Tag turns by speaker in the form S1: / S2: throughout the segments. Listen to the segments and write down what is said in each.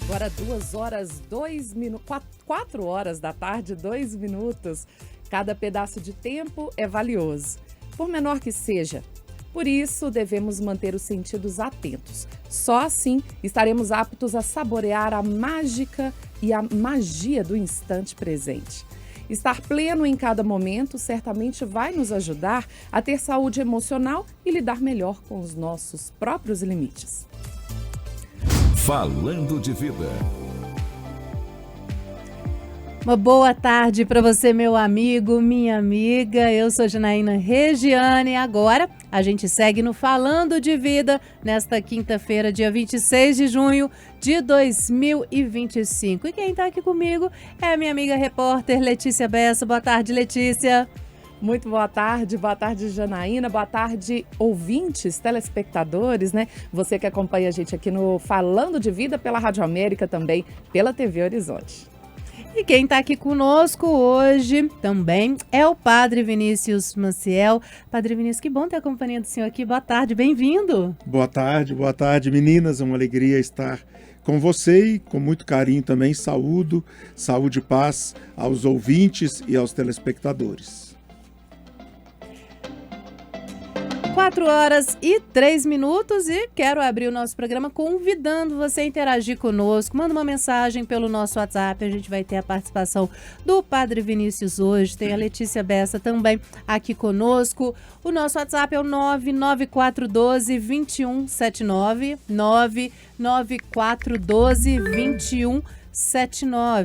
S1: Agora 4 horas da tarde, 2 minutos. Cada pedaço de tempo é valioso, por menor que seja. Por isso, devemos manter os sentidos atentos. Só assim estaremos aptos a saborear a mágica e a magia do instante presente. Estar pleno em cada momento certamente vai nos ajudar a ter saúde emocional e lidar melhor com os nossos próprios limites.
S2: Falando de Vida.
S3: Uma boa tarde para você, meu amigo, minha amiga. Eu sou Janaína Regiane e agora a gente segue no Falando de Vida nesta quinta-feira, dia 26 de junho de 2025. E quem está aqui comigo é a minha amiga repórter Letícia Bessa. Boa tarde, Letícia.
S1: Muito boa tarde Janaína, boa tarde ouvintes, telespectadores, né? Você que acompanha a gente aqui no Falando de Vida pela Rádio América, também pela TV Horizonte.
S3: E quem está aqui conosco hoje também é o Padre Vinícius Maciel. Padre Vinícius, que bom ter a companhia do senhor aqui. Boa tarde, bem-vindo.
S4: Boa tarde, meninas. É uma alegria estar com você e com muito carinho também. Saúde e paz aos ouvintes e aos telespectadores.
S3: 4 horas e 3 minutos e quero abrir o nosso programa convidando você a interagir conosco. Manda uma mensagem pelo nosso WhatsApp, a gente vai ter a participação do Padre Vinícius hoje, tem a Letícia Bessa também aqui conosco. O nosso WhatsApp é o 99412-2179, 99412-2179.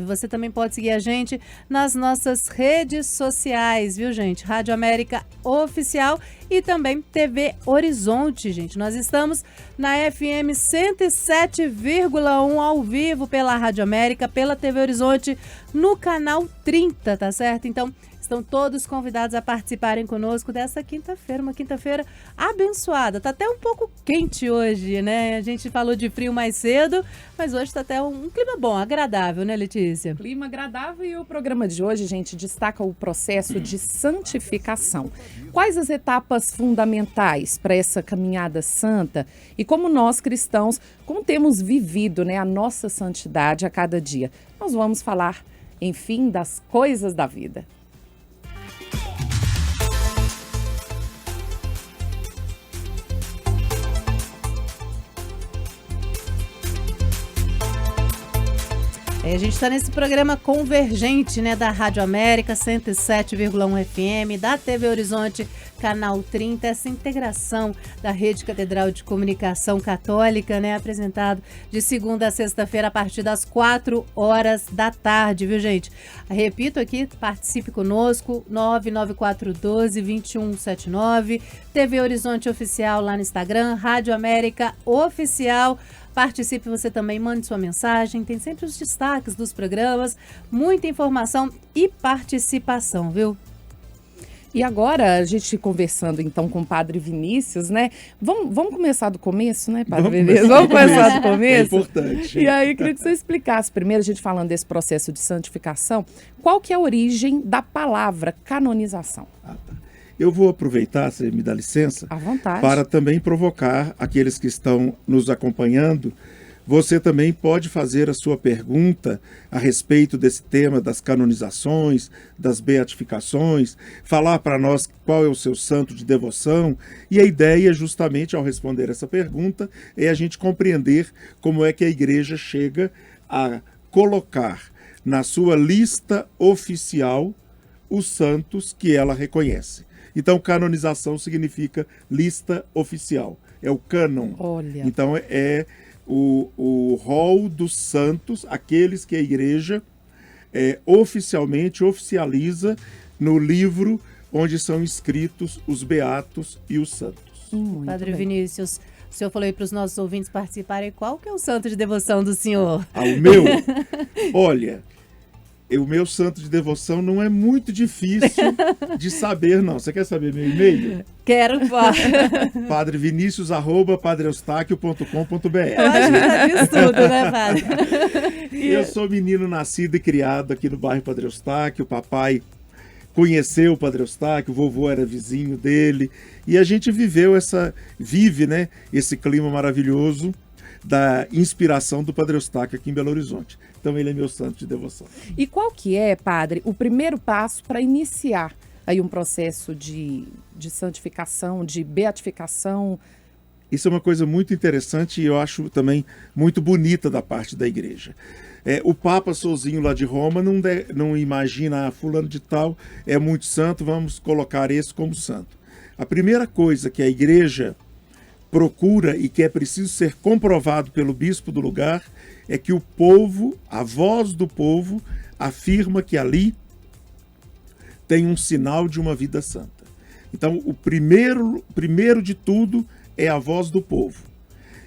S3: Você também pode seguir a gente nas nossas redes sociais, viu, gente? Rádio América Oficial e também TV Horizonte, gente. Nós estamos na FM 107,1 ao vivo pela Rádio América, pela TV Horizonte, no canal 30, tá certo? Então, estão todos convidados a participarem conosco dessa quinta-feira, uma quinta-feira abençoada. Tá até um pouco quente hoje, né? A gente falou de frio mais cedo, mas hoje tá até um clima bom, agradável, né, Letícia?
S1: Clima agradável e o programa de hoje, gente, destaca o processo de santificação. Quais as etapas fundamentais para essa caminhada santa e como nós cristãos, como temos vivido, né, a nossa santidade a cada dia? Nós vamos falar, enfim, das coisas da vida.
S3: A gente está nesse programa convergente, né, da Rádio América 107,1 FM, da TV Horizonte, canal 30, essa integração da Rede Catedral de Comunicação Católica, né, apresentado de segunda a sexta-feira a partir das 4 horas da tarde, viu, gente? Repito aqui, participe conosco, 99412-2179, TV Horizonte Oficial lá no Instagram, Rádio América Oficial. Participe você também, mande sua mensagem, tem sempre os destaques dos programas, muita informação e participação, viu?
S1: E agora, a gente conversando então com o Padre Vinícius, né? Vamos começar do começo, né, Padre Vinícius? Vamos começar do começo?
S4: É importante.
S1: E aí, queria que você explicasse, primeiro, a gente falando desse processo de santificação, qual que é a origem da palavra canonização?
S4: Tá. Eu vou aproveitar, se me dá licença,
S1: À vontade.
S4: para também provocar aqueles que estão nos acompanhando. Você também pode fazer a sua pergunta a respeito desse tema das canonizações, das beatificações, falar para nós qual é o seu santo de devoção. E a ideia, justamente, ao responder essa pergunta, é a gente compreender como é que a igreja chega a colocar na sua lista oficial os santos que ela reconhece. Então, canonização significa lista oficial, é o cânon.
S1: Olha.
S4: Então, é o rol dos santos, aqueles que a igreja oficialmente oficializa no livro onde são escritos os beatos e os santos.
S3: Padre Vinícius, o senhor falou aí para os nossos ouvintes participarem, qual que é o santo de devoção do senhor?
S4: O meu? Olha, o meu santo de devoção não é muito difícil de saber, não. Você quer saber meu e-mail?
S3: Quero,
S4: padrevinicius@padreeustáquio.com.br.
S3: Eu acho que já diz tudo, né, padre?
S4: Eu sou menino nascido e criado aqui no bairro Padre Eustáquio. O papai conheceu o Padre Eustáquio, o vovô era vizinho dele. E a gente vive, né, esse clima maravilhoso da inspiração do Padre Eustáquio aqui em Belo Horizonte. Então ele é meu santo de devoção.
S1: E qual que é, padre, o primeiro passo para iniciar aí um processo de santificação, de beatificação?
S4: Isso é uma coisa muito interessante e eu acho também muito bonita da parte da igreja. O Papa sozinho lá de Roma não imagina, fulano de tal é muito santo, vamos colocar esse como santo. A primeira coisa que a igreja procura e que é preciso ser comprovado pelo bispo do lugar é que o povo, a voz do povo, afirma que ali tem um sinal de uma vida santa. Então, o primeiro de tudo é a voz do povo.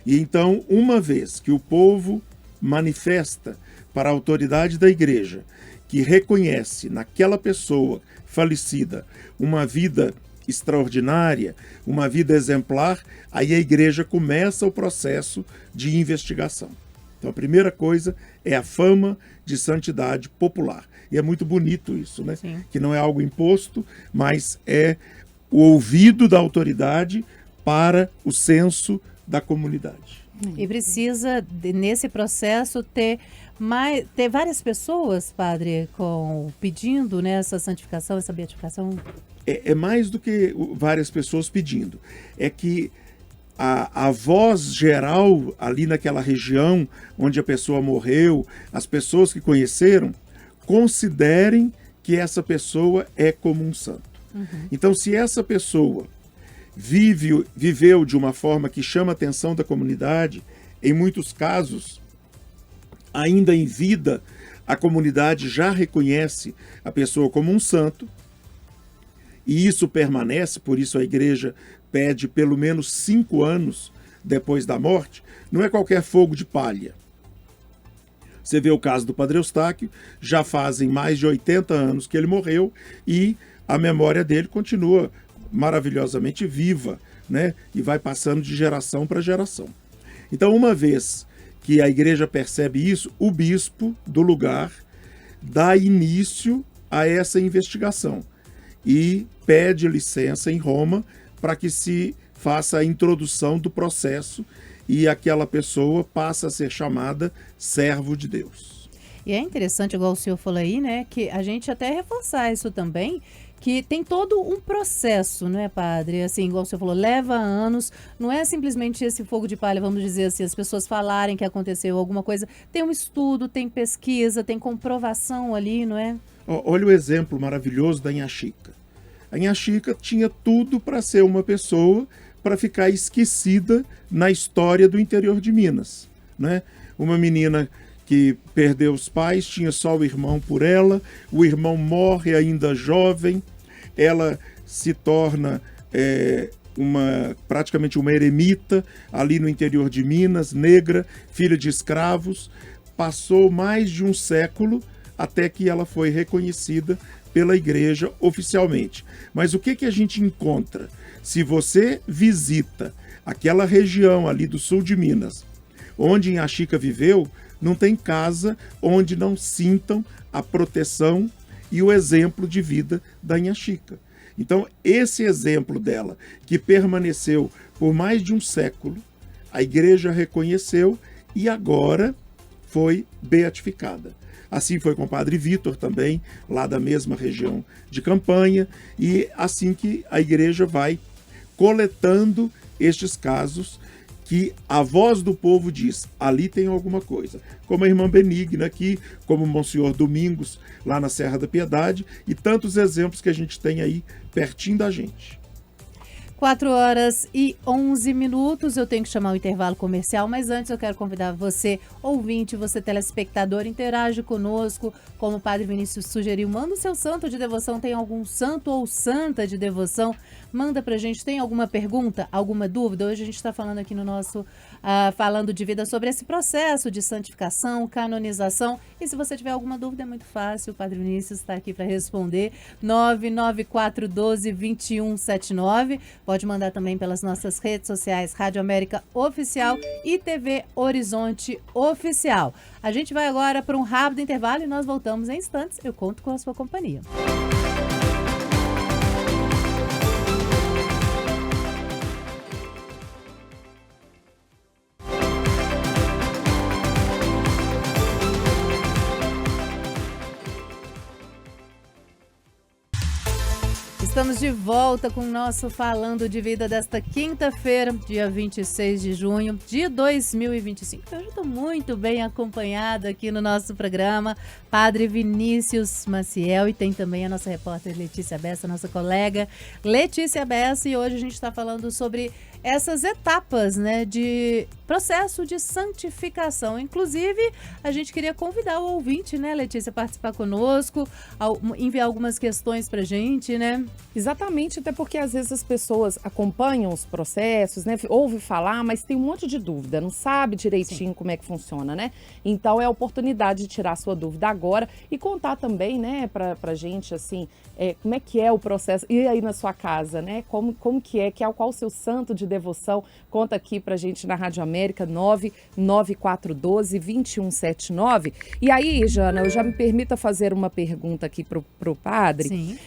S4: E então, uma vez que o povo manifesta para a autoridade da igreja que reconhece naquela pessoa falecida uma vida extraordinária, uma vida exemplar, aí a igreja começa o processo de investigação. Então a primeira coisa é a fama de santidade popular. E é muito bonito isso, né?
S3: Sim.
S4: Que não é algo imposto, mas é o ouvido da autoridade para o senso da comunidade.
S3: E precisa, nesse processo, ter várias pessoas, padre, pedindo, né, essa santificação, essa beatificação?
S4: É mais do que várias pessoas pedindo. É que a voz geral ali naquela região onde a pessoa morreu, as pessoas que conheceram, considerem que essa pessoa é como um santo. Uhum. Então, se essa pessoa viveu de uma forma que chama a atenção da comunidade, em muitos casos, ainda em vida, a comunidade já reconhece a pessoa como um santo, e isso permanece, por isso a igreja pede pelo menos 5 anos depois da morte, não é qualquer fogo de palha. Você vê o caso do Padre Eustáquio, já fazem mais de 80 anos que ele morreu e a memória dele continua maravilhosamente viva, né? E vai passando de geração para geração. Então, uma vez que a igreja percebe isso, o bispo do lugar dá início a essa investigação e pede licença em Roma para que se faça a introdução do processo e aquela pessoa passa a ser chamada servo de Deus.
S3: E é interessante, igual o senhor falou aí, né, que a gente até reforçar isso também, que tem todo um processo, não é, padre? Assim, igual o senhor falou, leva anos, não é simplesmente esse fogo de palha, vamos dizer assim, as pessoas falarem que aconteceu alguma coisa, tem um estudo, tem pesquisa, tem comprovação ali, não é?
S4: Olha o exemplo maravilhoso da Inha Chica. A Inha Chica tinha tudo para ser uma pessoa para ficar esquecida na história do interior de Minas, né? Uma menina que perdeu os pais, tinha só o irmão por ela, o irmão morre ainda jovem, ela se torna praticamente uma eremita ali no interior de Minas, negra, filha de escravos. Passou mais de um século até que ela foi reconhecida pela igreja oficialmente. Mas o que a gente encontra? Se você visita aquela região ali do sul de Minas, onde Inha Chica viveu, não tem casa onde não sintam a proteção e o exemplo de vida da Inha Chica. Então, esse exemplo dela, que permaneceu por mais de um século, a igreja reconheceu e agora foi beatificada. Assim foi com o Padre Vítor também, lá da mesma região de Campanha, e assim que a igreja vai coletando estes casos que a voz do povo diz, ali tem alguma coisa. Como a irmã Benigna aqui, como o Monsenhor Domingos, lá na Serra da Piedade, e tantos exemplos que a gente tem aí pertinho da gente.
S3: 4h11, eu tenho que chamar o intervalo comercial, mas antes eu quero convidar você, ouvinte, você telespectador, interage conosco, como o Padre Vinícius sugeriu, manda o seu santo de devoção, tem algum santo ou santa de devoção, manda pra gente, tem alguma pergunta, alguma dúvida? Hoje a gente está falando aqui no nosso Falando de Vida sobre esse processo de santificação, canonização, e se você tiver alguma dúvida é muito fácil, o Padre Vinícius está aqui para responder, 99412-2179, pode mandar também pelas nossas redes sociais, Rádio América Oficial e TV Horizonte Oficial. A gente vai agora para um rápido intervalo e nós voltamos em instantes. Eu conto com a sua companhia. Estamos de volta com o nosso Falando de Vida desta quinta-feira, dia 26 de junho de 2025. Hoje estou muito bem acompanhada aqui no nosso programa, Padre Vinícius Maciel, e tem também a nossa repórter Letícia Bessa, nossa colega Letícia Bessa, e hoje a gente está falando sobre essas etapas, né, de processo de santificação. Inclusive, a gente queria convidar o ouvinte, né, Letícia, a participar conosco, enviar algumas questões pra gente, né?
S1: Exatamente, até porque às vezes as pessoas acompanham os processos, né, ouvem falar, mas tem um monte de dúvida, não sabe direitinho como é que funciona, né? Então é a oportunidade de tirar a sua dúvida agora e contar também, né, pra gente, assim, como é que é o processo, e aí na sua casa, né, como que é qual o seu santo de devoção. Conta aqui pra gente na Rádio América, 99412-2179. E aí, Jana, eu já me permita fazer uma pergunta aqui pro padre.
S3: Sim.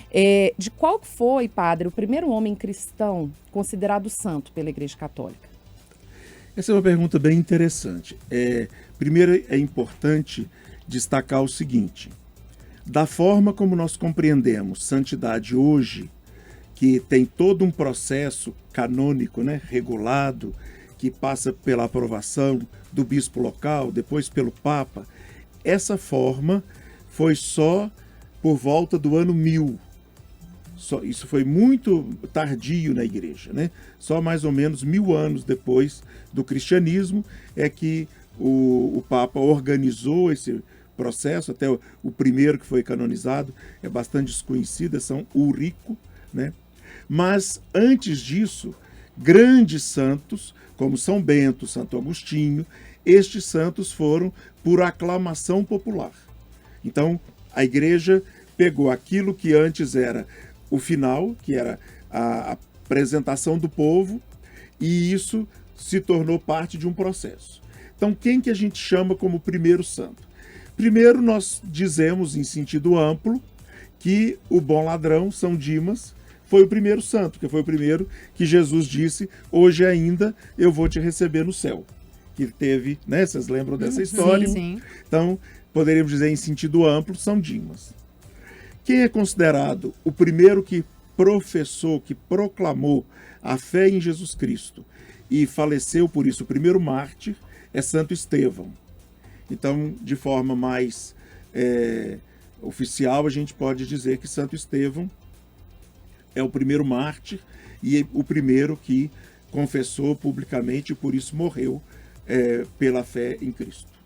S1: De qual foi, padre, o primeiro homem cristão considerado santo pela Igreja Católica?
S4: Essa é uma pergunta bem interessante. Primeiro, é importante destacar o seguinte: da forma como nós compreendemos santidade hoje, que tem todo um processo canônico, né, regulado, que passa pela aprovação do bispo local, depois pelo Papa, essa forma foi só por volta do ano 1000. Isso foi muito tardio na igreja, né? Só mais ou menos 1000 anos depois do cristianismo é que o Papa organizou esse processo. Até o primeiro que foi canonizado é bastante desconhecido, é São Ulrico, né? Mas antes disso, grandes santos, como São Bento, Santo Agostinho, estes santos foram por aclamação popular. Então, a igreja pegou aquilo que antes era o final, que era a apresentação do povo, e isso se tornou parte de um processo. Então, quem que a gente chama como primeiro santo? Primeiro, nós dizemos, em sentido amplo, que o bom ladrão, São Dimas, foi o primeiro santo, que foi o primeiro que Jesus disse: hoje ainda eu vou te receber no céu. Que teve, né? Vocês lembram dessa história?
S3: Sim.
S4: Então, poderíamos dizer em sentido amplo, São Dimas. Quem é considerado o primeiro que professou, que proclamou a fé em Jesus Cristo e faleceu por isso, o primeiro mártir, é Santo Estevão. Então, de forma mais oficial, a gente pode dizer que Santo Estevão é o primeiro mártir e o primeiro que confessou publicamente e por isso morreu pela fé em Cristo.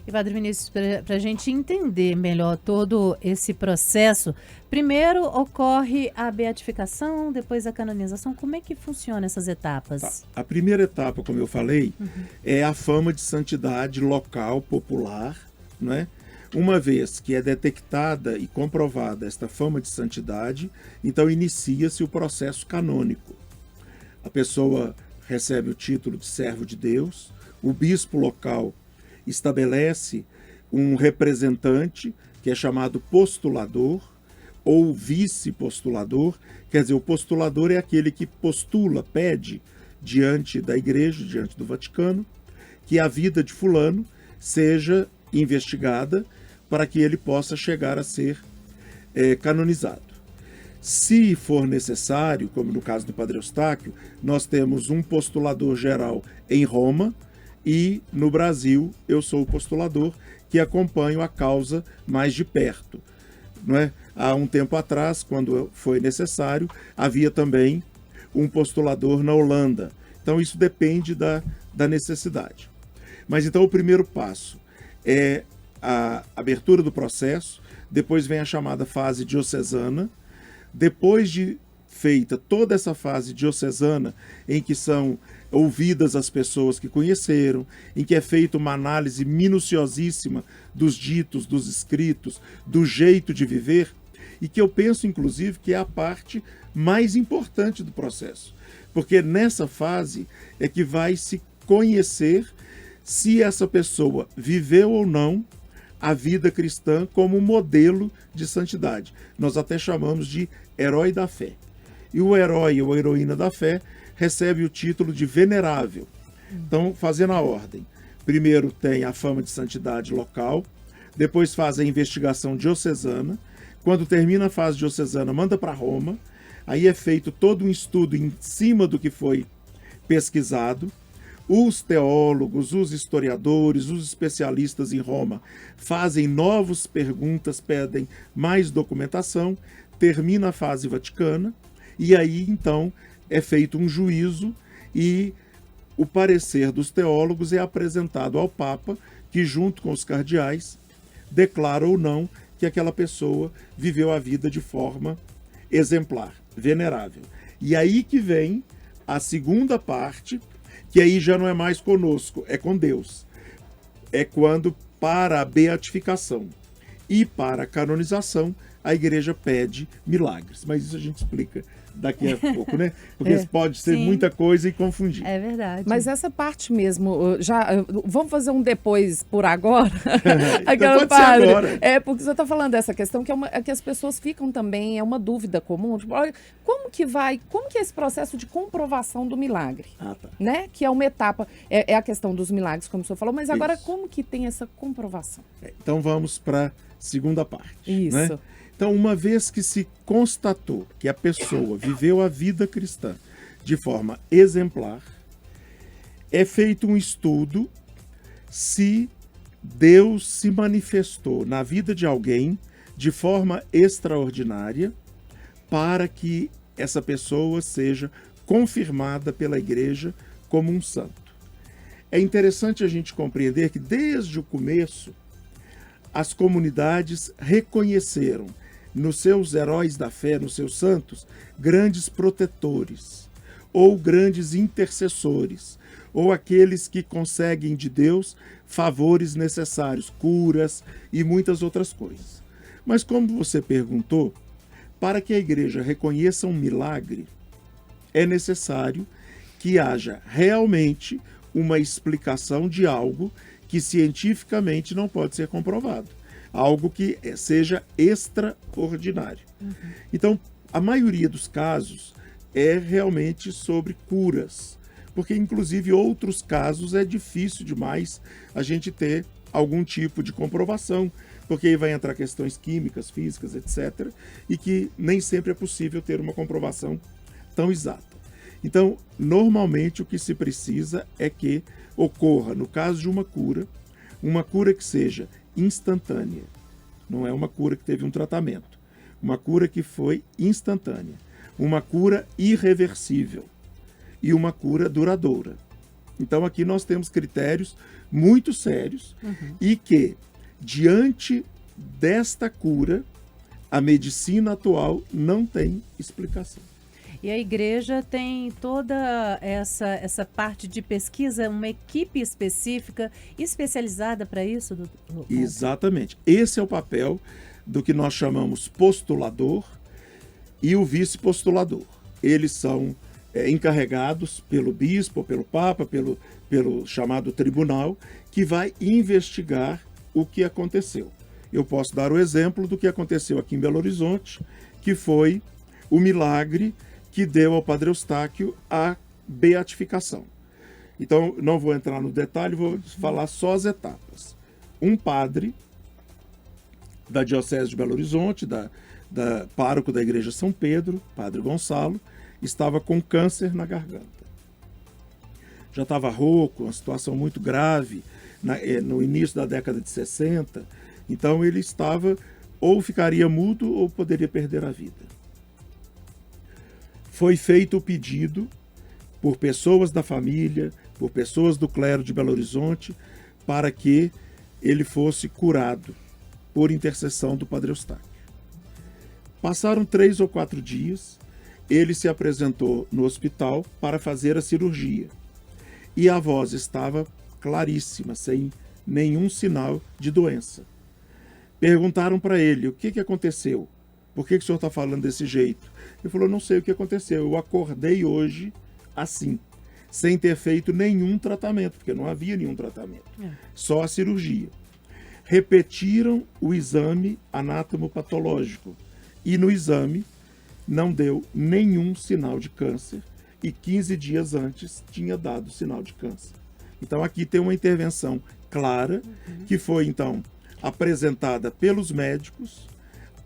S3: E, Padre Vinícius, para a gente entender melhor todo esse processo, primeiro ocorre a beatificação, depois a canonização. Como é que funcionam essas etapas?
S4: Tá. A primeira etapa, como eu falei, é a fama de santidade local, popular, né? Uma vez que é detectada e comprovada esta fama de santidade, então inicia-se o processo canônico. A pessoa recebe o título de servo de Deus, o bispo local estabelece um representante, que é chamado postulador, ou vice-postulador. Quer dizer, o postulador é aquele que postula, pede diante da igreja, diante do Vaticano, que a vida de fulano seja investigada para que ele possa chegar a ser canonizado. Se for necessário, como no caso do Padre Eustáquio, nós temos um postulador geral em Roma e no Brasil eu sou o postulador que acompanho a causa mais de perto. Não é? Há um tempo atrás, quando foi necessário, havia também um postulador na Holanda. Então isso depende da necessidade. Mas então o primeiro passo é a abertura do processo, depois vem a chamada fase diocesana. Depois de feita toda essa fase diocesana, em que são ouvidas as pessoas que conheceram, em que é feita uma análise minuciosíssima dos ditos, dos escritos, do jeito de viver, e que eu penso, inclusive, que é a parte mais importante do processo. Porque nessa fase é que vai se conhecer se essa pessoa viveu ou não a vida cristã como modelo de santidade. Nós até chamamos de herói da fé. E o herói ou a heroína da fé recebe o título de venerável. Então, fazendo a ordem. Primeiro tem a fama de santidade local, depois faz a investigação diocesana. Quando termina a fase diocesana, manda para Roma. Aí é feito todo um estudo em cima do que foi pesquisado. Os teólogos, os historiadores, os especialistas em Roma fazem novas perguntas, pedem mais documentação, termina a fase vaticana, e aí então é feito um juízo e o parecer dos teólogos é apresentado ao Papa, que junto com os cardeais declara ou não que aquela pessoa viveu a vida de forma exemplar, venerável. E aí que vem a segunda parte, que aí já não é mais conosco, é com Deus. É quando, para a beatificação e para a canonização, a igreja pede milagres. Mas isso a gente explica daqui a pouco, né? Porque pode ser muita coisa e confundir.
S3: É verdade.
S1: Mas essa parte mesmo, vamos fazer um depois por agora?
S4: Então pode ser agora.
S1: Porque você está falando dessa questão que as pessoas ficam também, é uma dúvida comum, tipo, olha, como que é esse processo de comprovação do milagre?
S4: Tá.
S1: Né? Que é uma etapa, é a questão dos milagres, como o senhor falou, mas agora
S4: Isso.
S1: como que tem essa comprovação?
S4: Então vamos para a segunda parte.
S1: Isso.
S4: Né? Então, uma vez que se constatou que a pessoa viveu a vida cristã de forma exemplar, é feito um estudo se Deus se manifestou na vida de alguém de forma extraordinária para que essa pessoa seja confirmada pela igreja como um santo. É interessante a gente compreender que desde o começo as comunidades reconheceram nos seus heróis da fé, nos seus santos, grandes protetores, ou grandes intercessores, ou aqueles que conseguem de Deus favores necessários, curas e muitas outras coisas. Mas como você perguntou, para que a igreja reconheça um milagre, é necessário que haja realmente uma explicação de algo que cientificamente não pode ser comprovado. Algo que seja extraordinário. Então, a maioria dos casos é realmente sobre curas, porque inclusive outros casos é difícil demais a gente ter algum tipo de comprovação, porque aí vai entrar questões químicas, físicas, etc., e que nem sempre é possível ter uma comprovação tão exata. Então, normalmente o que se precisa é que ocorra, no caso de uma cura que seja instantânea. Não é uma cura que teve um tratamento. Uma cura que foi instantânea. Uma cura irreversível. E uma cura duradoura. Então aqui nós temos critérios muito sérios e que, diante desta cura, a medicina atual não tem explicação.
S3: E a igreja tem toda essa parte de pesquisa, uma equipe específica, especializada para isso, doutor?
S4: Exatamente. Esse é o papel do que nós chamamos postulador e o vice-postulador. Eles são encarregados pelo bispo, pelo papa, pelo chamado tribunal, que vai investigar o que aconteceu. Eu posso dar o exemplo do que aconteceu aqui em Belo Horizonte, que foi o milagre que deu ao Padre Eustáquio a beatificação. Então, não vou entrar no detalhe, vou falar só as etapas. Um padre da Diocese de Belo Horizonte, da pároco da Igreja São Pedro, Padre Gonçalo, estava com câncer na garganta. Já estava rouco, uma situação muito grave, no início da década de 60. Então, ele estava, ou ficaria mudo, ou poderia perder a vida. Foi feito o pedido por pessoas da família, por pessoas do clero de Belo Horizonte, para que ele fosse curado por intercessão do Padre Eustáquio. Passaram 3 ou 4 dias, ele se apresentou no hospital para fazer a cirurgia. E a voz estava claríssima, sem nenhum sinal de doença. Perguntaram para ele, o que aconteceu? Por que o senhor está falando desse jeito? Ele falou, não sei o que aconteceu, eu acordei hoje assim, sem ter feito nenhum tratamento, porque não havia nenhum tratamento, só a cirurgia. Repetiram o exame anatomopatológico e no exame não deu nenhum sinal de câncer e 15 dias antes tinha dado sinal de câncer. Então aqui tem uma intervenção clara que foi então apresentada pelos médicos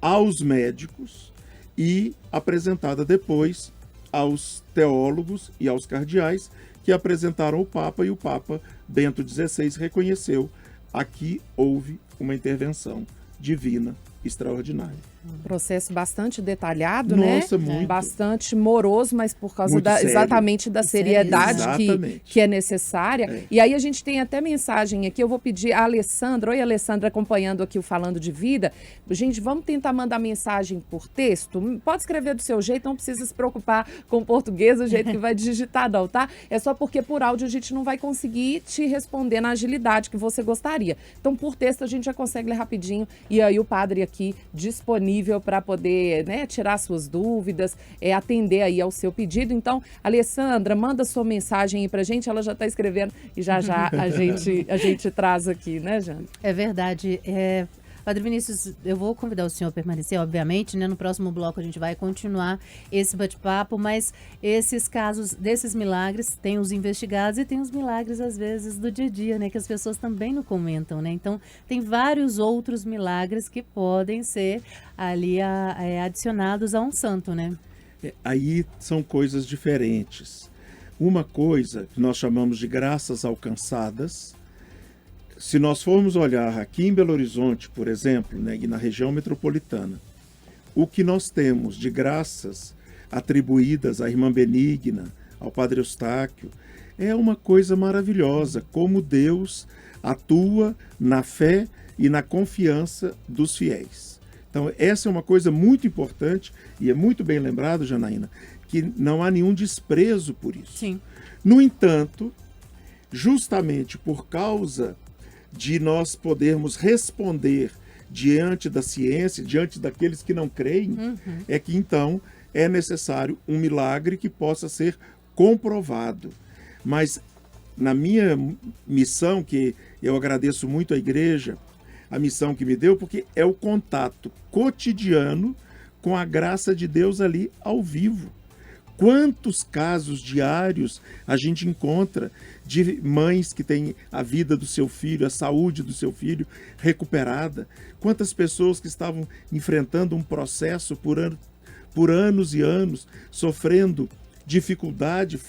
S4: aos médicos e apresentada depois aos teólogos e aos cardeais, que apresentaram o Papa, e o Papa Bento XVI reconheceu: aqui houve uma intervenção divina extraordinária.
S1: Processo bastante detalhado,
S4: Nossa,
S1: né?
S4: muito.
S1: Bastante moroso, mas por causa
S4: Muito sério.
S1: exatamente da seriedade
S4: Exatamente.
S1: que é necessária.
S4: É.
S1: E aí a gente tem até mensagem aqui, eu vou pedir a Alessandra. Oi, Alessandra, acompanhando aqui o Falando de Vida. Gente, vamos tentar mandar mensagem por texto? Pode escrever do seu jeito, não precisa se preocupar com o português, o jeito que vai digitar não, tá? É só porque por áudio a gente não vai conseguir te responder na agilidade que você gostaria. Então, por texto a gente já consegue ler rapidinho, e aí o padre aqui disponível para poder, né, tirar suas dúvidas, atender aí ao seu pedido. Então, Alessandra, manda sua mensagem aí pra gente, ela já está escrevendo e já a gente traz aqui, né, Jane?
S3: É verdade. Padre Vinícius, eu vou convidar o senhor a permanecer, obviamente, né? No próximo bloco a gente vai continuar esse bate-papo, mas esses casos desses milagres, tem os investigados e tem os milagres, às vezes, do dia a dia, né? Que as pessoas também não comentam, né? Então, tem vários outros milagres que podem ser ali adicionados a um santo, né?
S4: Aí são coisas diferentes. Uma coisa que nós chamamos de graças alcançadas. Se nós formos olhar aqui em Belo Horizonte, por exemplo, né, e na região metropolitana, o que nós temos de graças atribuídas à Irmã Benigna, ao Padre Eustáquio, é uma coisa maravilhosa, como Deus atua na fé e na confiança dos fiéis. Então, essa é uma coisa muito importante, e é muito bem lembrado, Janaína, que não há nenhum desprezo por isso.
S3: Sim.
S4: No entanto, justamente por causa de nós podermos responder diante da ciência, diante daqueles que não creem, é que então é necessário um milagre que possa ser comprovado. Mas na minha missão, que eu agradeço muito à igreja, a missão que me deu, porque é o contato cotidiano com a graça de Deus ali ao vivo. Quantos casos diários a gente encontra de mães que têm a vida do seu filho, a saúde do seu filho recuperada? Quantas pessoas que estavam enfrentando um processo por anos e anos, sofrendo dificuldade,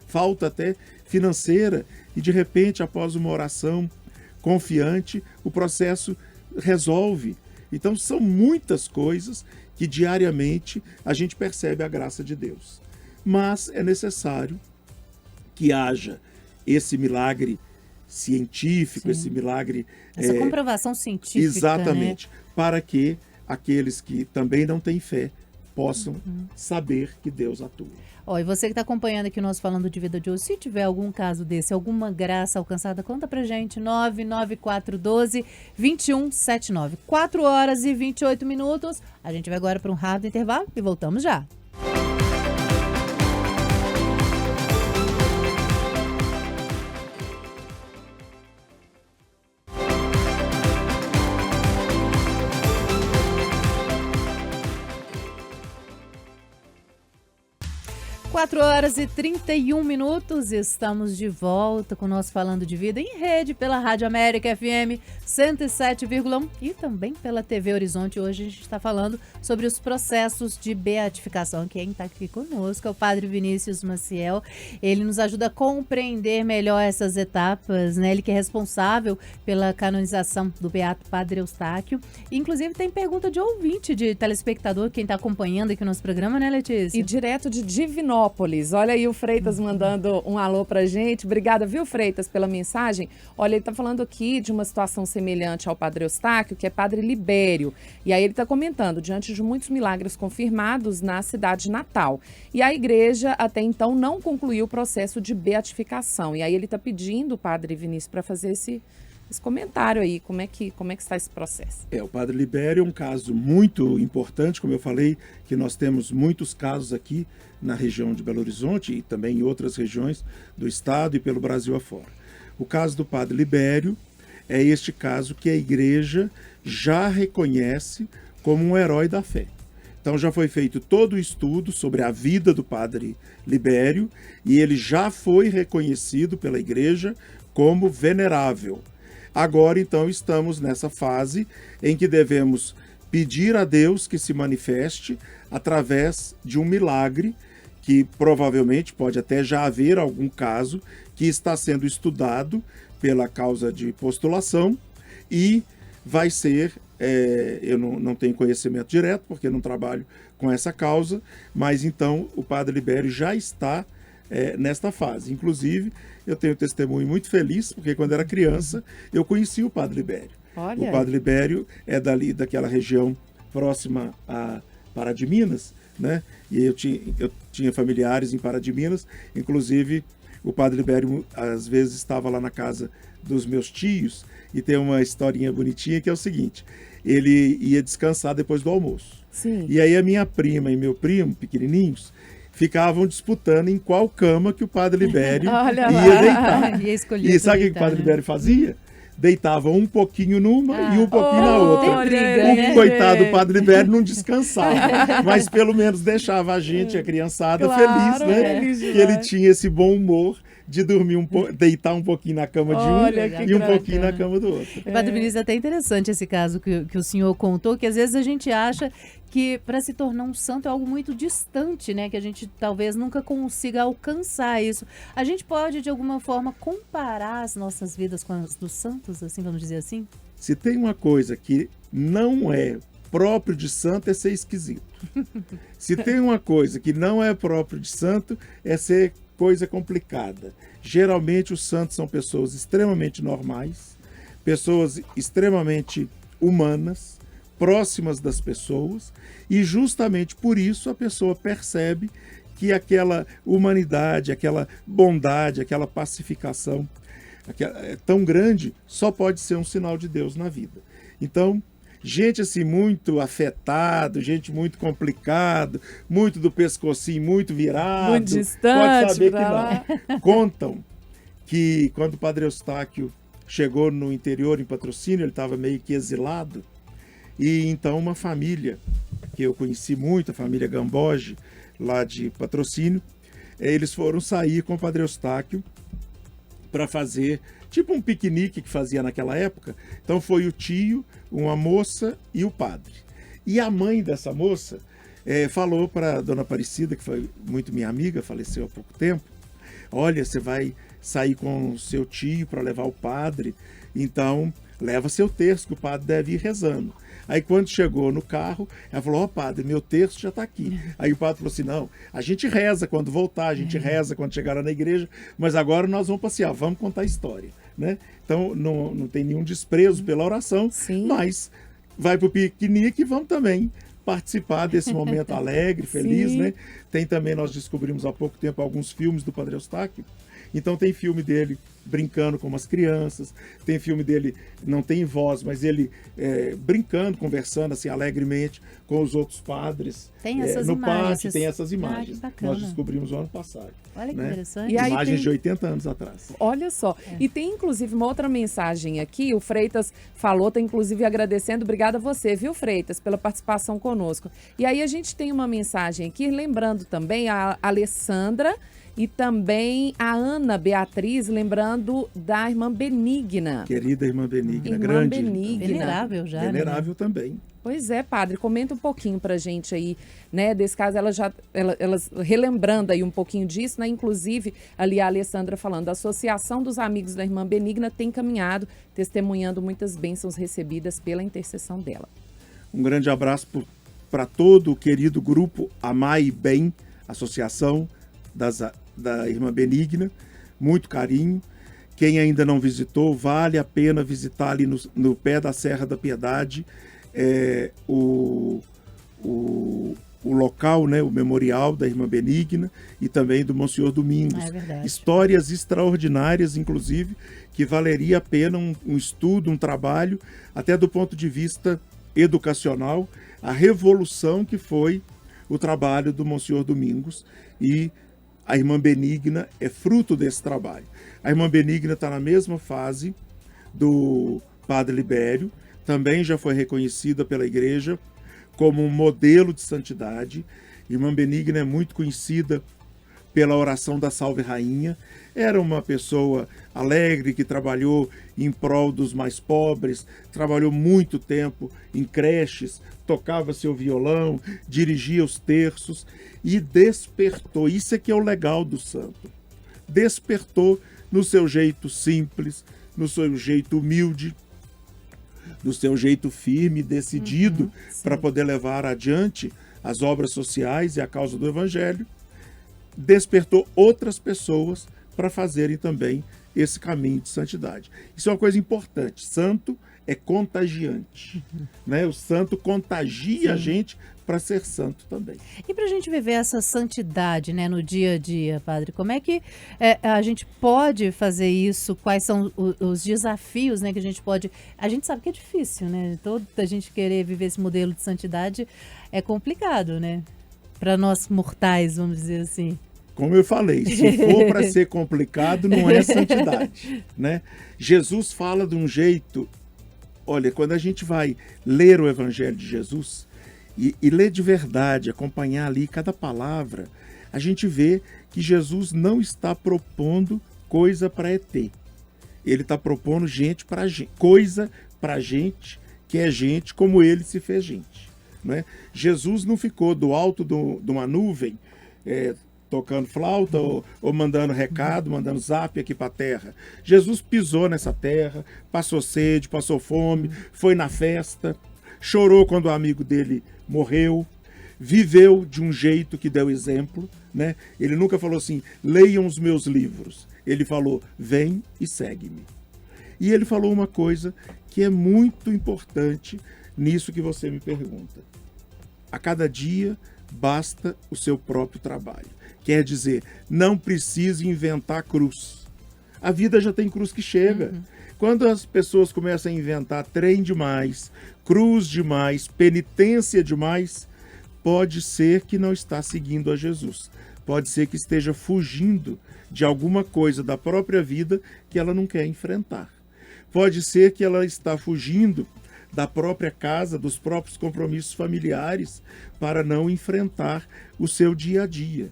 S4: falta até financeira, e de repente, após uma oração confiante, o processo resolve. Então são muitas coisas que diariamente a gente percebe a graça de Deus. Mas é necessário que haja esse milagre científico,
S3: Sim.
S4: esse milagre...
S3: Essa comprovação científica,
S4: exatamente,
S3: né?
S4: Para que aqueles que também não têm fé possam saber que Deus atua.
S3: Ó, e você que está acompanhando aqui o nosso Falando de Vida de hoje, se tiver algum caso desse, alguma graça alcançada, conta pra gente, 99412-2179. 4h28. A gente vai agora para um rápido intervalo e voltamos já. Quatro horas e 31 minutos, estamos de volta com o nosso Falando de Vida em rede pela Rádio América FM 107,1 e também pela TV Horizonte. Hoje a gente está falando sobre os processos de beatificação. Quem está aqui conosco é o Padre Vinícius Maciel. Ele nos ajuda a compreender melhor essas etapas, né? Ele que é responsável pela canonização do Beato Padre Eustáquio. Inclusive tem pergunta de ouvinte, de telespectador, quem está acompanhando aqui o nosso programa, né, Letícia?
S1: E direto de Divinópolis. Olha aí o Freitas mandando um alô pra gente. Obrigada, viu, Freitas, pela mensagem. Olha, ele tá falando aqui de uma situação semelhante ao Padre Eustáquio, que é Padre Libério. E aí ele tá comentando, diante de muitos milagres confirmados na cidade natal. E a igreja até então não concluiu o processo de beatificação. E aí ele tá pedindo o Padre Vinícius para fazer esse comentário aí, como é que está esse processo?
S4: O Padre Libério é um caso muito importante, como eu falei, que nós temos muitos casos aqui na região de Belo Horizonte e também em outras regiões do estado e pelo Brasil afora. O caso do Padre Libério é este caso que a igreja já reconhece como um herói da fé. Então já foi feito todo o estudo sobre a vida do Padre Libério e ele já foi reconhecido pela igreja como venerável. Agora, então, estamos nessa fase em que devemos pedir a Deus que se manifeste através de um milagre, que provavelmente pode até já haver algum caso que está sendo estudado pela causa de postulação e vai ser, eu não tenho conhecimento direto, porque não trabalho com essa causa, mas então o Padre Libério já está nesta fase. Inclusive, eu tenho um testemunho muito feliz, porque quando era criança, eu conheci o Padre Libério.
S1: Olha.
S4: O Padre Libério é daquela região próxima a Pará de Minas, né? E eu tinha familiares em Pará de Minas, inclusive o Padre Libério às vezes estava lá na casa dos meus tios, e tem uma historinha bonitinha que é o seguinte: ele ia descansar depois do almoço.
S1: Sim.
S4: E aí a minha prima e meu primo, pequenininhos, ficavam disputando em qual cama que o Padre Libério
S1: Olha
S4: ia
S1: lá.
S4: deitar.
S3: Ia escolher
S4: E sabe o que o
S3: deitar,
S4: Padre
S3: né?
S4: Libério fazia? Deitava um pouquinho numa e um pouquinho na
S1: Oh,
S4: outra.
S1: olha
S3: briga,
S1: aí,
S3: né?
S4: O coitado do
S1: gente.
S4: Padre Libério não descansava, mas pelo menos deixava a gente, a criançada,
S1: Claro,
S4: feliz, né?
S1: feliz
S4: Que ele
S1: demais.
S4: tinha esse bom humor de dormir deitar um pouquinho na cama de
S1: Olha,
S4: um
S1: que
S4: e um
S1: bacana.
S4: pouquinho na cama do outro.
S3: E, Padre Vinícius, é até interessante esse caso que o senhor contou, que às vezes a gente acha que para se tornar um santo é algo muito distante, né? Que a gente talvez nunca consiga alcançar isso. A gente pode, de alguma forma, comparar as nossas vidas com as dos santos, assim, vamos dizer assim?
S4: Se tem uma coisa que não é próprio de santo, é ser esquisito. Se tem uma coisa que não é próprio de santo, é ser coisa complicada. Geralmente os santos são pessoas extremamente normais, pessoas extremamente humanas, próximas das pessoas, e justamente por isso a pessoa percebe que aquela humanidade, aquela bondade, aquela pacificação tão grande só pode ser um sinal de Deus na vida. Então, gente assim muito afetado, gente muito complicado, muito do pescocinho muito virado,
S1: Muito distante,
S4: pode saber
S1: pra lá.
S4: que não. Contam que quando o Padre Eustáquio chegou no interior em Patrocínio, ele estava meio que exilado, e então uma família que eu conheci muito, a família Gamboge, lá de Patrocínio, eles foram sair com o Padre Eustáquio para fazer tipo um piquenique que fazia naquela época. Então foi o tio, uma moça e o padre. E a mãe dessa moça falou para a dona Aparecida, que foi muito minha amiga, faleceu há pouco tempo: olha, você vai sair com o seu tio para levar o padre, então leva seu terço, que o padre deve ir rezando. Aí quando chegou no carro, ela falou: ó, padre, meu terço já está aqui. Aí o padre falou assim: não, a gente reza quando voltar, a gente reza quando chegar lá na igreja, mas agora nós vamos passear, vamos contar a história, né? Então não tem nenhum desprezo pela oração,
S1: Sim.
S4: mas vai para o piquenique e vamos também participar desse momento alegre, feliz,
S1: Sim.
S4: né? Tem também, nós descobrimos há pouco tempo alguns filmes do Padre Eustáquio. Então tem filme dele brincando com as crianças, tem filme dele, não tem voz, mas ele brincando, conversando assim alegremente com os outros padres.
S3: Tem essas
S4: no
S3: imagens.
S4: parque tem essas imagens.
S3: que bacana.
S4: Nós descobrimos o ano passado.
S3: Olha que
S4: né?
S3: interessante.
S1: E aí
S4: Imagens
S1: tem-
S4: de 80 anos atrás.
S1: Olha só. E tem inclusive uma outra mensagem aqui, o Freitas falou, tá inclusive agradecendo, obrigada a você, viu, Freitas, pela participação conosco. E aí a gente tem uma mensagem aqui, lembrando também a Alessandra e também a Ana Beatriz, lembrando da irmã Benigna.
S4: Querida irmã Benigna,
S1: Irmã
S4: grande.
S1: Benigna.
S3: Venerável já, né?
S4: Venerável também.
S1: Pois é, padre, comenta um pouquinho pra gente aí, né, desse caso, elas relembrando aí um pouquinho disso, né, inclusive ali a Alessandra falando, a Associação dos Amigos da Irmã Benigna tem caminhado, testemunhando muitas bênçãos recebidas pela intercessão dela.
S4: Um grande abraço para todo o querido grupo Amai e Bem, Associação da Irmã Benigna, muito carinho. Quem ainda não visitou, vale a pena visitar ali no pé da Serra da Piedade, o local, né, o memorial da Irmã Benigna e também do Monsenhor Domingos.
S3: É verdade.
S4: Histórias extraordinárias, inclusive, que valeria a pena um estudo, um trabalho, até do ponto de vista educacional, a revolução que foi o trabalho do Monsenhor Domingos, e a Irmã Benigna é fruto desse trabalho. A Irmã Benigna está na mesma fase do Padre Libério, também já foi reconhecida pela Igreja como um modelo de santidade. Irmã Benigna é muito conhecida pela oração da Salve Rainha. Era uma pessoa alegre que trabalhou em prol dos mais pobres, trabalhou muito tempo em creches, tocava seu violão, dirigia os terços e despertou. Isso é que é o legal do santo. Despertou no seu jeito simples, no seu jeito humilde, no seu jeito firme, decidido para poder levar adiante as obras sociais e a causa do Evangelho. Despertou outras pessoas para fazerem também esse caminho de santidade. Isso é uma coisa importante. Santo é contagiante. Né? O santo contagia a gente para ser santo também.
S3: E para a gente viver essa santidade, né, no dia a dia, padre, como é que a gente pode fazer isso? Quais são os desafios, né, que a gente pode... A gente sabe que é difícil, né? Toda a gente querer viver esse modelo de santidade é complicado, né? Para nós mortais, vamos dizer assim.
S4: Como eu falei, se for para ser complicado, não é santidade, né? Jesus fala de um jeito... Olha, quando a gente vai ler o Evangelho de Jesus e ler de verdade, acompanhar ali cada palavra, a gente vê que Jesus não está propondo coisa para ET. Ele está propondo gente para gente, coisa para gente, que é gente como ele se fez gente. Né? Jesus não ficou do alto de uma nuvem, tocando flauta ou mandando recado, mandando zap aqui para a terra. Jesus pisou nessa terra, passou sede, passou fome, foi na festa, chorou quando o amigo dele morreu, viveu de um jeito que deu exemplo. Né? Ele nunca falou assim, leiam os meus livros. Ele falou, vem e segue-me. E ele falou uma coisa que é muito importante nisso que você me pergunta. A cada dia basta o seu próprio trabalho. Quer dizer, não precisa inventar cruz. A vida já tem cruz que chega. Quando as pessoas começam a inventar trem demais, cruz demais, penitência demais, pode ser que não está seguindo a Jesus. Pode ser que esteja fugindo de alguma coisa da própria vida que ela não quer enfrentar. Pode ser que ela está fugindo da própria casa, dos próprios compromissos familiares, para não enfrentar o seu dia a dia.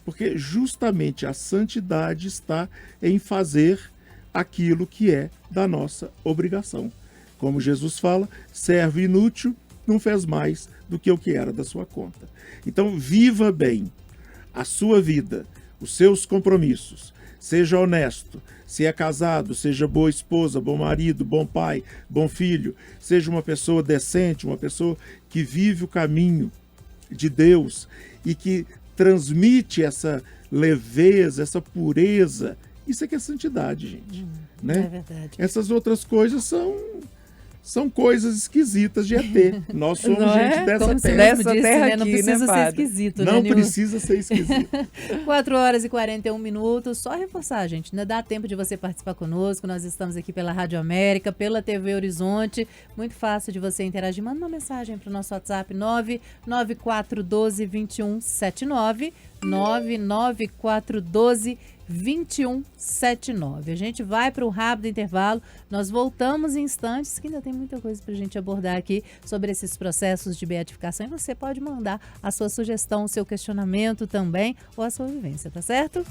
S4: Porque justamente a santidade está em fazer aquilo que é da nossa obrigação. Como Jesus fala, servo inútil não fez mais do que o que era da sua conta. Então, viva bem a sua vida, os seus compromissos. Seja honesto, se é casado, seja boa esposa, bom marido, bom pai, bom filho. Seja uma pessoa decente, uma pessoa que vive o caminho de Deus e que transmite essa leveza, essa pureza. Isso é que é santidade, gente. Né?
S3: É verdade.
S4: Essas outras coisas são coisas esquisitas de ET. Nós somos
S1: Não
S4: gente
S1: é?
S4: dessa
S3: Como você
S4: terra.
S3: mesmo disse,
S1: terra
S3: né? Não
S1: aqui,
S3: precisa
S1: né,
S3: ser
S1: padre?
S3: esquisito,
S4: Não
S3: né,
S4: precisa ser esquisito.
S3: 4 horas e 41 minutos. Só reforçar, gente. Ainda dá tempo de você participar conosco. Nós estamos aqui pela Rádio América, pela TV Horizonte. Muito fácil de você interagir. Manda uma mensagem para o nosso WhatsApp 99412-2179. 99412-2179. A gente vai para um rápido intervalo. Nós voltamos em instantes, que ainda tem muita coisa para a gente abordar aqui sobre esses processos de beatificação. E você pode mandar a sua sugestão, o seu questionamento também, ou a sua vivência, tá certo?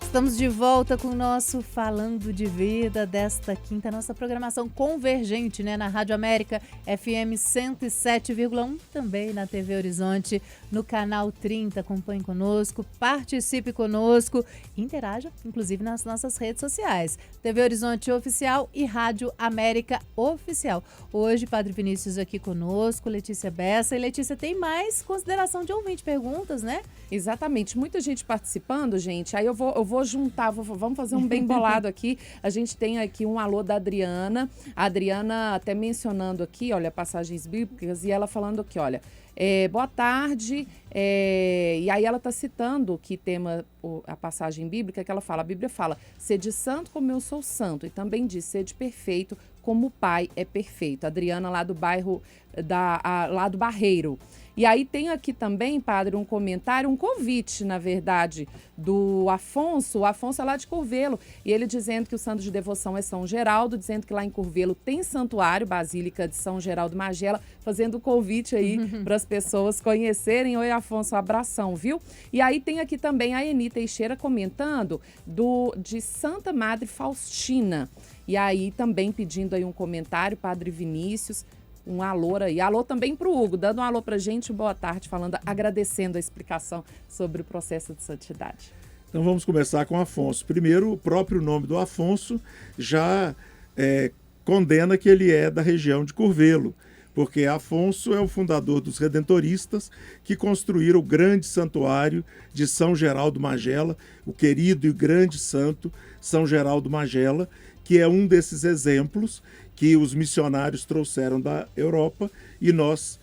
S3: Estamos de volta com o nosso Falando de Vida desta quinta, nossa programação convergente, né, na Rádio América FM 107,1, também na TV Horizonte, no canal 30. Acompanhe conosco, participe conosco, interaja, inclusive nas nossas redes sociais, TV Horizonte Oficial e Rádio América Oficial. Hoje, Padre Vinícius aqui conosco, Letícia Bessa. E Letícia, tem mais consideração de ouvinte, perguntas, né?
S1: Exatamente, muita gente participando, gente. Aí eu vou juntar, vamos fazer um bem bolado aqui. A gente tem aqui um alô da Adriana. A Adriana até mencionando aqui, olha, passagens bíblicas, e ela falando aqui, olha, Boa tarde. E aí ela está citando que tema a passagem bíblica que ela fala. A Bíblia fala, sede santo como eu sou santo. E também diz, sede perfeito como o Pai é perfeito. Adriana, lá do bairro, lá do Barreiro. E aí tem aqui também, padre, um comentário, um convite, na verdade, do Afonso. O Afonso é lá de Curvelo. E ele dizendo que o santo de devoção é São Geraldo, dizendo que lá em Curvelo tem santuário, Basílica de São Geraldo Magela, fazendo o convite aí para as pessoas conhecerem. Oi, Afonso, um abração, viu? E aí tem aqui também a Eni Teixeira comentando de Santa Madre Faustina. E aí também pedindo aí um comentário, Padre Vinícius, um alô aí. Alô também para o Hugo, dando um alô para a gente, boa tarde, agradecendo a explicação sobre o processo de santidade.
S4: Então vamos começar com Afonso. Primeiro, o próprio nome do Afonso já condena que ele é da região de Curvelo, porque Afonso é o fundador dos Redentoristas, que construíram o grande santuário de São Geraldo Magela, o querido e grande santo São Geraldo Magela, que é um desses exemplos que os missionários trouxeram da Europa e nós,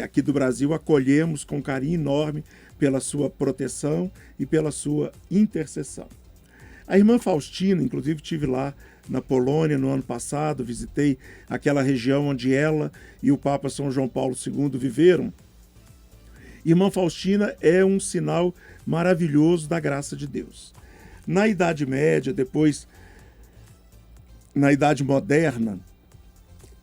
S4: aqui do Brasil, acolhemos com carinho enorme pela sua proteção e pela sua intercessão. A irmã Faustina, inclusive, estive lá na Polônia no ano passado, visitei aquela região onde ela e o Papa São João Paulo II viveram. Irmã Faustina é um sinal maravilhoso da graça de Deus. Na Idade Média, depois na Idade Moderna,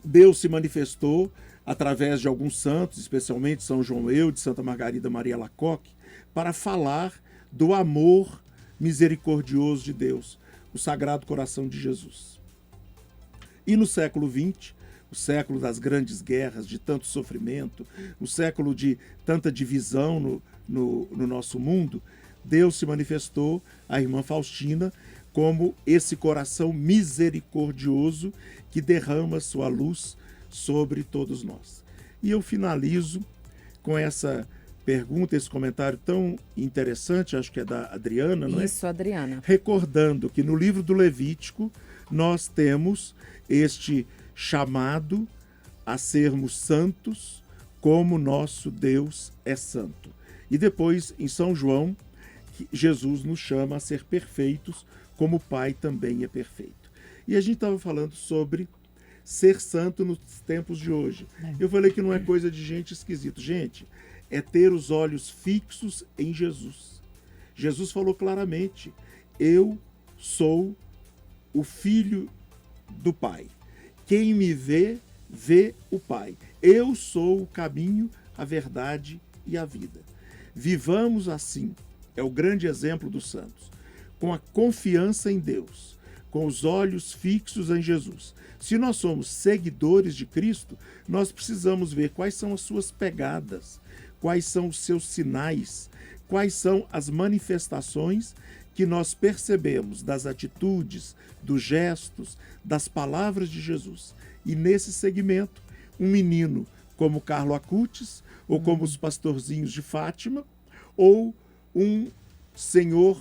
S4: Deus se manifestou através de alguns santos, especialmente São João Eude, Santa Margarida Maria Alacoque, para falar do amor misericordioso de Deus, o Sagrado Coração de Jesus. E no século XX, o século das grandes guerras, de tanto sofrimento, o século de tanta divisão no nosso mundo, Deus se manifestou à irmã Faustina como esse coração misericordioso que derrama sua luz sobre todos nós. E eu finalizo com essa pergunta, esse comentário tão interessante, acho que é da Adriana, não é?
S1: Isso, Adriana.
S4: Recordando que no livro do Levítico nós temos este chamado a sermos santos como nosso Deus é santo. E depois, em São João, Jesus nos chama a ser perfeitos como o Pai também é perfeito. E a gente estava falando sobre ser santo nos tempos de hoje. Eu falei que não é coisa de gente esquisita. Gente, é ter os olhos fixos em Jesus. Jesus falou claramente, eu sou o Filho do Pai. Quem me vê, vê o Pai. Eu sou o caminho, a verdade e a vida. Vivamos assim, é o grande exemplo dos santos, com a confiança em Deus, com os olhos fixos em Jesus. Se nós somos seguidores de Cristo, nós precisamos ver quais são as suas pegadas, quais são os seus sinais, quais são as manifestações que nós percebemos das atitudes, dos gestos, das palavras de Jesus. E nesse segmento, um menino como Carlo Acutis, ou como os pastorzinhos de Fátima, ou um senhor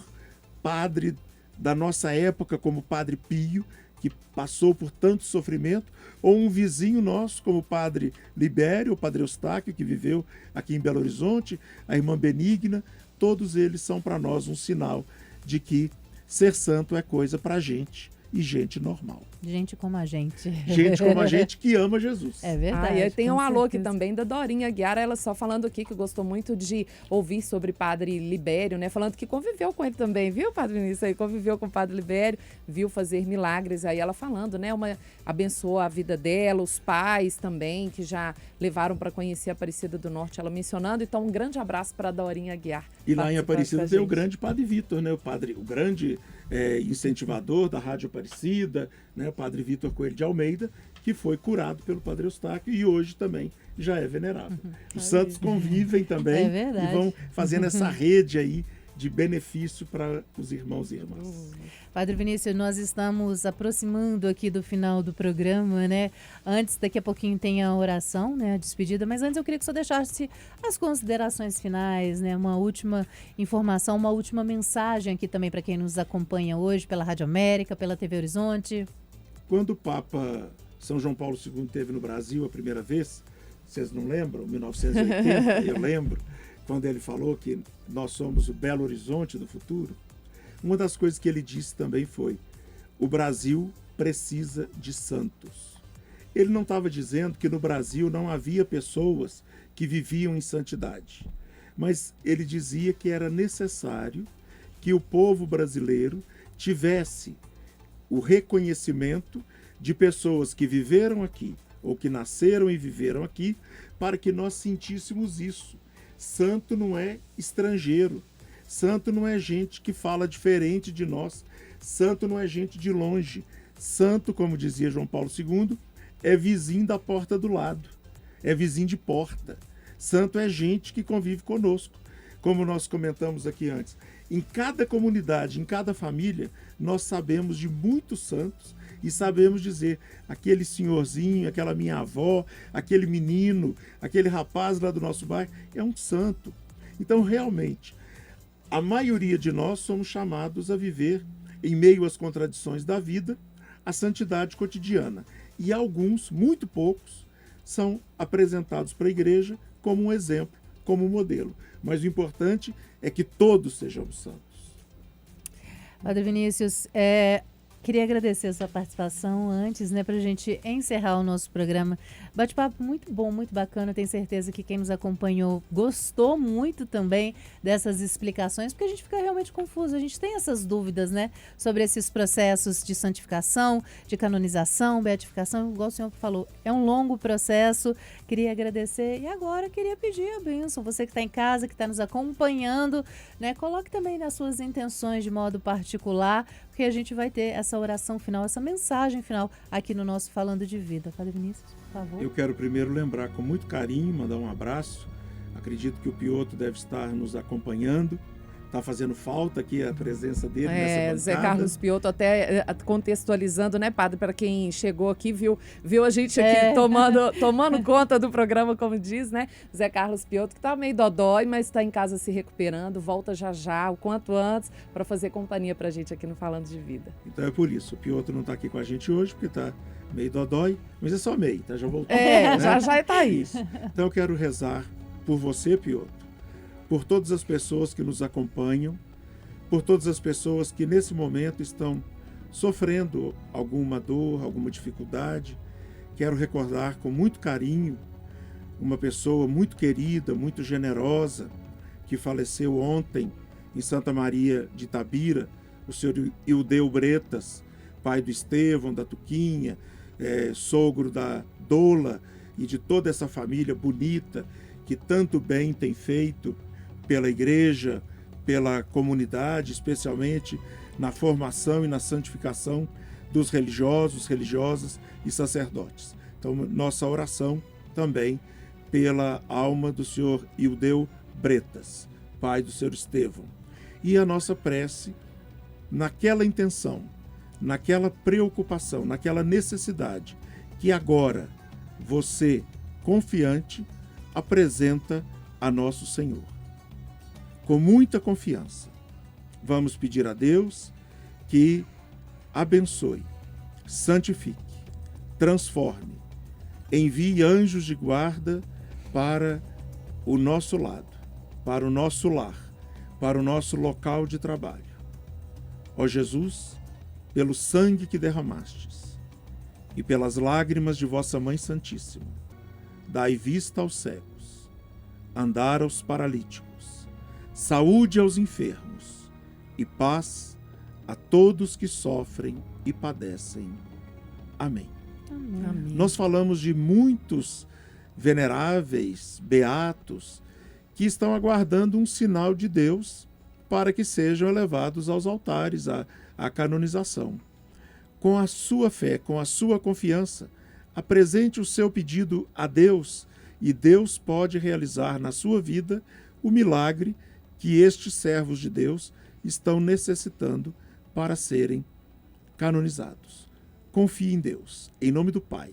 S4: padre da nossa época, como Padre Pio, que passou por tanto sofrimento, ou um vizinho nosso, como o Padre Libério, o Padre Eustáquio, que viveu aqui em Belo Horizonte, a irmã Benigna, todos eles são para nós um sinal de que ser santo é coisa para gente e gente normal.
S3: Gente como a gente.
S4: Gente como a gente que ama Jesus.
S3: É verdade.
S1: E tem um alô aqui
S3: certeza.
S1: também da Dorinha Guiara, ela só falando aqui que gostou muito de ouvir sobre Padre Libério, né? Falando que conviveu com ele também, viu, Padre Vinícius? Aí conviveu com o Padre Libério, viu fazer milagres. Aí ela falando, né? Abençoou a vida dela, os pais também, que já levaram para conhecer a Aparecida do Norte, ela mencionando. Então, um grande abraço para a Dorinha Guiar.
S4: E lá em Aparecida tem o grande Padre Vitor, né? O grande incentivador da Rádio Aparecida, né? O Padre Vitor Coelho de Almeida, que foi curado pelo Padre Eustáquio e hoje também já é venerável. Os santos convivem também e vão fazendo essa rede aí de benefício para os irmãos e irmãs.
S3: Padre Vinícius, nós estamos aproximando aqui do final do programa, né? Antes, daqui a pouquinho tem a oração, né? A despedida, mas antes eu queria que o senhor deixasse as considerações finais, né? Uma última informação, uma última mensagem aqui também para quem nos acompanha hoje pela Rádio América, pela TV Horizonte.
S4: Quando o Papa São João Paulo II esteve no Brasil a primeira vez, vocês não lembram? 1980, eu lembro, quando ele falou que nós somos o Belo Horizonte do futuro. Uma das coisas que ele disse também foi: o Brasil precisa de santos. Ele não estava dizendo que no Brasil não havia pessoas que viviam em santidade, mas ele dizia que era necessário que o povo brasileiro tivesse o reconhecimento de pessoas que viveram aqui, ou que nasceram e viveram aqui, para que nós sentíssemos isso. Santo não é estrangeiro, santo não é gente que fala diferente de nós, santo não é gente de longe, santo, como dizia João Paulo II, é vizinho da porta do lado, é vizinho de porta. Santo é gente que convive conosco, como nós comentamos aqui antes. Em cada comunidade, em cada família, nós sabemos de muitos santos e sabemos dizer: aquele senhorzinho, aquela minha avó, aquele menino, aquele rapaz lá do nosso bairro é um santo. Então, realmente, a maioria de nós somos chamados a viver, em meio às contradições da vida, a santidade cotidiana. E alguns, muito poucos, são apresentados para a igreja como um exemplo, como um modelo. Mas o importante é que todos sejamos santos.
S3: Padre Vinícius, queria agradecer a sua participação antes, para a gente encerrar o nosso programa. Bate-papo muito bom, muito bacana. Tenho certeza que quem nos acompanhou gostou muito também dessas explicações, porque a gente fica realmente confuso. A gente tem essas dúvidas, sobre esses processos de santificação, de canonização, beatificação. Igual o senhor falou, é um longo processo. Queria agradecer e agora queria pedir a bênção. Você que está em casa, que está nos acompanhando, coloque também nas suas intenções de modo particular, porque a gente vai ter essa oração final, essa mensagem final aqui no nosso Falando de Vida. Padre Vinícius, por favor.
S4: Eu quero primeiro lembrar com muito carinho, mandar um abraço. Acredito que o Piotr deve estar nos acompanhando. Está fazendo falta aqui a presença dele nessa bancada.
S1: Zé Carlos Piotr, até contextualizando, padre, para quem chegou aqui, viu a gente aqui tomando conta do programa, como diz, Zé Carlos Piotr, que está meio dodói, mas está em casa se recuperando, volta já, o quanto antes, para fazer companhia para a gente aqui no Falando de Vida.
S4: Então é por isso, o Piotr não está aqui com a gente hoje, porque está meio dodói, mas é só meio, tá? Já voltou.
S1: Já está aí.
S4: Isso. Então eu quero rezar por você, Piotr, por todas as pessoas que nos acompanham, por todas as pessoas que nesse momento estão sofrendo alguma dor, alguma dificuldade. Quero recordar com muito carinho uma pessoa muito querida, muito generosa, que faleceu ontem em Santa Maria de Itabira, o senhor Ildeu Bretas, pai do Estevão, da Tuquinha, sogro da Dola e de toda essa família bonita que tanto bem tem feito pela igreja, pela comunidade, especialmente na formação e na santificação dos religiosos, religiosas e sacerdotes. Então, nossa oração também pela alma do senhor Ildeu Bretas, pai do senhor Estevão. E a nossa prece naquela intenção, naquela preocupação, naquela necessidade que agora você, confiante, apresenta a nosso Senhor. Com muita confiança, vamos pedir a Deus que abençoe, santifique, transforme, envie anjos de guarda para o nosso lado, para o nosso lar, para o nosso local de trabalho. Ó Jesus, pelo sangue que derramastes e pelas lágrimas de vossa Mãe Santíssima, dai vista aos cegos, andar aos paralíticos, saúde aos enfermos e paz a todos que sofrem e padecem. Amém.
S3: Amém.
S4: Nós falamos de muitos veneráveis, beatos, que estão aguardando um sinal de Deus para que sejam elevados aos altares, à canonização. Com a sua fé, com a sua confiança, apresente o seu pedido a Deus e Deus pode realizar na sua vida o milagre que estes servos de Deus estão necessitando para serem canonizados. Confie em Deus. Em nome do Pai,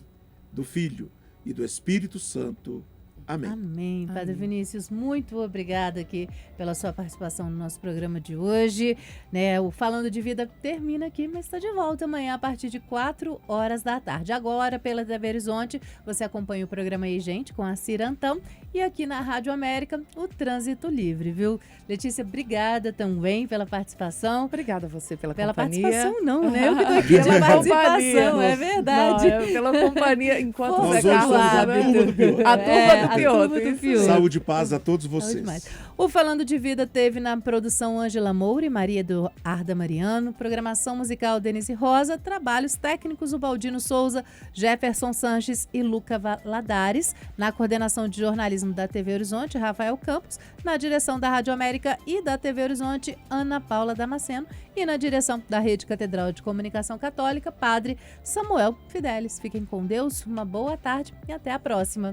S4: do Filho e do Espírito Santo. Amém.
S3: Amém. Padre
S1: Amém.
S3: Vinícius, muito obrigada aqui pela sua participação no nosso programa de hoje. Né, o Falando de Vida termina aqui, mas está de volta amanhã a partir de 4 horas da tarde. Agora, pela TV Horizonte, você acompanha o programa aí, gente, com a Cira Antão. E aqui na Rádio América, o Trânsito Livre, viu? Letícia, obrigada também pela participação.
S1: Obrigada a você pela companhia.
S3: Participação não, né? Eu que tô aqui pela
S1: Pela
S3: participação,
S1: companhia.
S3: é verdade.
S1: Não, pela companhia, enquanto
S3: Nós
S1: o Zé
S4: hoje
S1: Carlos...
S4: somos a turma do Piloto.
S1: A turma do
S3: a
S1: Piloto.
S3: turma do
S1: isso
S3: Piloto.
S1: mesmo.
S4: Saúde e paz a todos
S3: Saúde
S4: vocês.
S3: demais. O Falando de Vida teve na produção Ângela Moura e Maria do Arda Mariano, programação musical Denise Rosa, trabalhos técnicos o Baldino Souza, Jefferson Sanches e Luca Valadares, na coordenação de jornalismo da TV Horizonte, Rafael Campos, na direção da Rádio América e da TV Horizonte, Ana Paula Damasceno, e na direção da Rede Catedral de Comunicação Católica, Padre Samuel Fidelis. Fiquem com Deus, uma boa tarde e até a próxima.